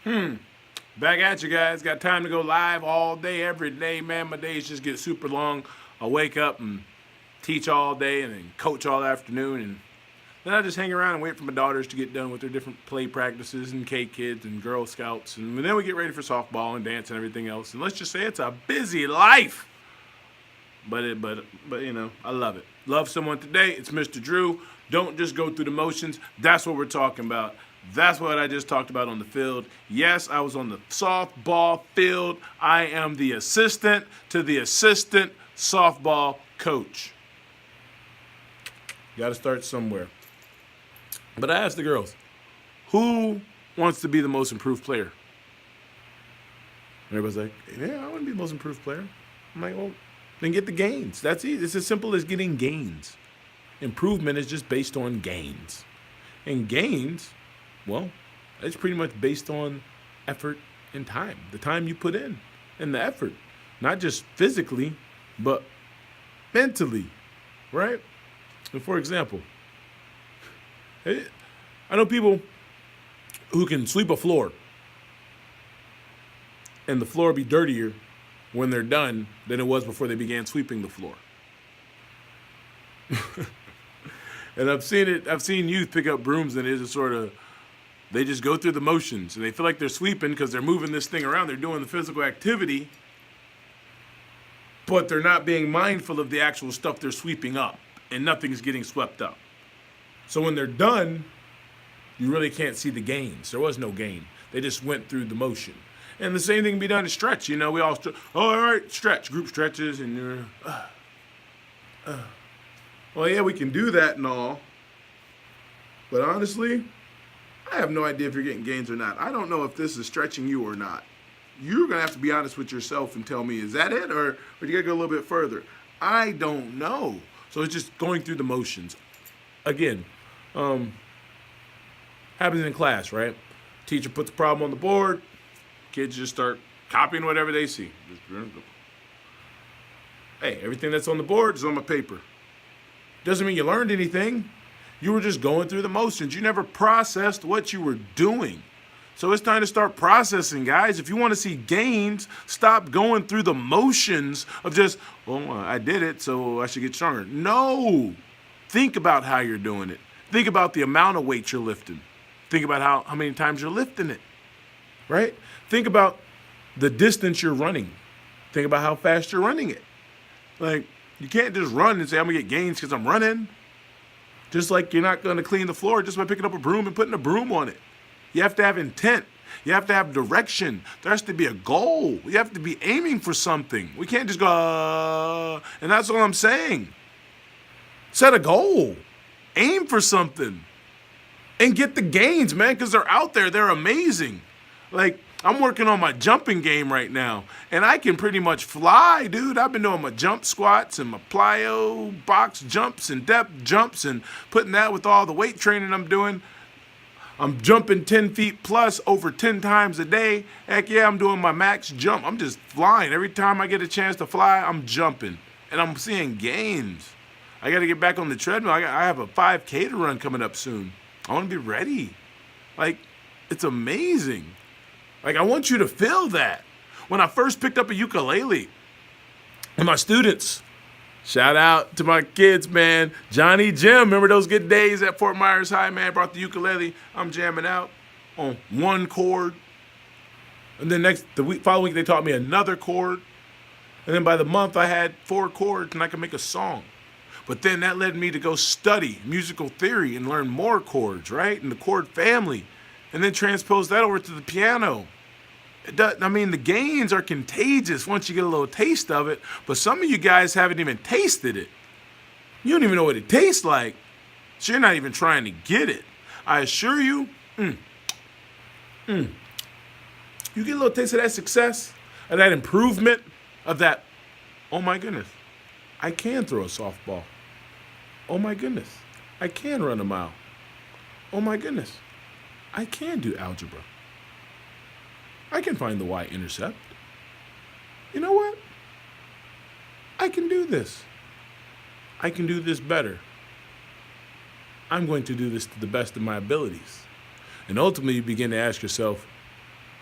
Back at you guys. Got time to go live all day, every day, man. My days just get super long. I wake up and teach all day and then coach all afternoon. And then I just hang around and wait for my daughters to get done with their different play practices and K Kids and Girl Scouts. And then we get ready for softball and dance and everything else. And let's just say it's a busy life. But I love it. Love someone today. It's Mr. Drew. Don't just go through the motions. That's what we're talking about. That's what I just talked about on the field. Yes, I was on the softball field. I am the assistant to the assistant softball coach. Got to start somewhere. But I asked the girls, who wants to be the most improved player? And everybody's like, yeah, I want to be the most improved player. I'm like, well, then get the gains. That's it. It's as simple as getting gains. Improvement is just based on gains. And gains, well, it's pretty much based on effort and time. The time you put in and the effort. Not just physically, but mentally, right? And for example, I know people who can sweep a floor and the floor be dirtier when they're done than it was before they began sweeping the floor. And I've seen youth pick up brooms and they just go through the motions and they feel like they're sweeping because they're moving this thing around. They're doing the physical activity, but they're not being mindful of the actual stuff they're sweeping up and nothing's getting swept up. So when they're done, you really can't see the gains. There was no gain. They just went through the motion. And the same thing can be done to stretch. We all all right, stretch, group stretches, and you're, well, yeah, we can do that and all. But honestly, I have no idea if you're getting gains or not. I don't know if this is stretching you or not. You're going to have to be honest with yourself and tell me, is that it? Or you got to go a little bit further? I don't know. So it's just going through the motions. Again, happens in class, right? Teacher puts a problem on the board. Kids just start copying whatever they see. Hey, everything that's on the board is on my paper. Doesn't mean you learned anything. You were just going through the motions. You never processed what you were doing. So it's time to start processing, guys. If you want to see gains, stop going through the motions of just, well, I did it, so I should get stronger. No. Think about how you're doing it. Think about the amount of weight you're lifting. Think about how many times you're lifting it, right? Think about the distance you're running. Think about how fast you're running it. Like, you can't just run and say, I'm going to get gains because I'm running. Just like you're not going to clean the floor just by picking up a broom and putting a broom on it. You have to have intent. You have to have direction. There has to be a goal. You have to be aiming for something. We can't just go, and that's all I'm saying. Set a goal. Aim for something. And get the gains, man, because they're out there. They're amazing. Like, I'm working on my jumping game right now, and I can pretty much fly, dude. I've been doing my jump squats and my plyo box jumps and depth jumps and putting that with all the weight training I'm doing. I'm jumping 10 feet plus over 10 times a day. Heck yeah, I'm doing my max jump. I'm just flying. Every time I get a chance to fly, I'm jumping, and I'm seeing gains. I got to get back on the treadmill. I have a 5K to run coming up soon. I want to be ready. Like, it's amazing. Like, I want you to feel that. When I first picked up a ukulele, and my students, shout out to my kids, man. Johnny Jim, remember those good days at Fort Myers High, man? Brought the ukulele. I'm jamming out on one chord. And then following week, they taught me another chord. And then by the month, I had 4 chords, and I could make a song. But then that led me to go study musical theory and learn more chords, right? And the chord family. And then transpose that over to the piano. The gains are contagious once you get a little taste of it. But some of you guys haven't even tasted it. You don't even know what it tastes like. So you're not even trying to get it. I assure you, you get a little taste of that success, of that improvement, of that, oh my goodness, I can throw a softball. Oh my goodness, I can run a mile. Oh my goodness, I can do algebra. I can find the y-intercept. You know what? I can do this. I can do this better. I'm going to do this to the best of my abilities. And ultimately, you begin to ask yourself,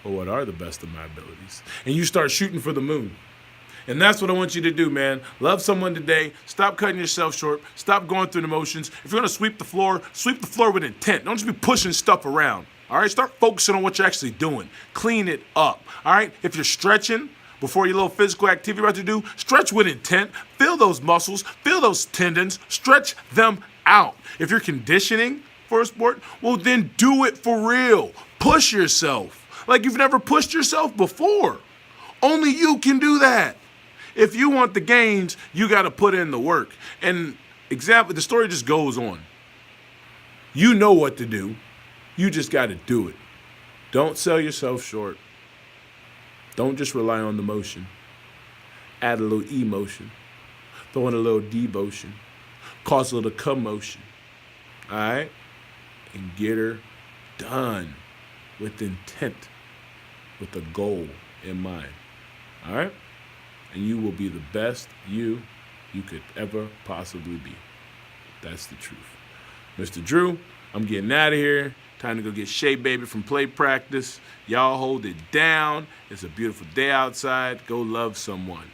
or what are the best of my abilities? And you start shooting for the moon. And that's what I want you to do, man. Love someone today. Stop cutting yourself short. Stop going through the motions. If you're going to sweep the floor with intent. Don't just be pushing stuff around. All right? Start focusing on what you're actually doing. Clean it up. All right? If you're stretching before your little physical activity you're about to do, stretch with intent. Feel those muscles. Feel those tendons. Stretch them out. If you're conditioning for a sport, well, then do it for real. Push yourself like you've never pushed yourself before. Only you can do that. If you want the gains, you got to put in the work. And the story just goes on. You know what to do. You just got to do it. Don't sell yourself short. Don't just rely on the motion. Add a little emotion. Throw in a little devotion. Cause a little commotion. All right? And get her done with intent, with a goal in mind. All right? And you will be the best you could ever possibly be. That's the truth. Mr. Drew, I'm getting out of here. Time to go get Shea Baby from play practice. Y'all hold it down. It's a beautiful day outside. Go love someone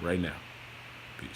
right now. Peace.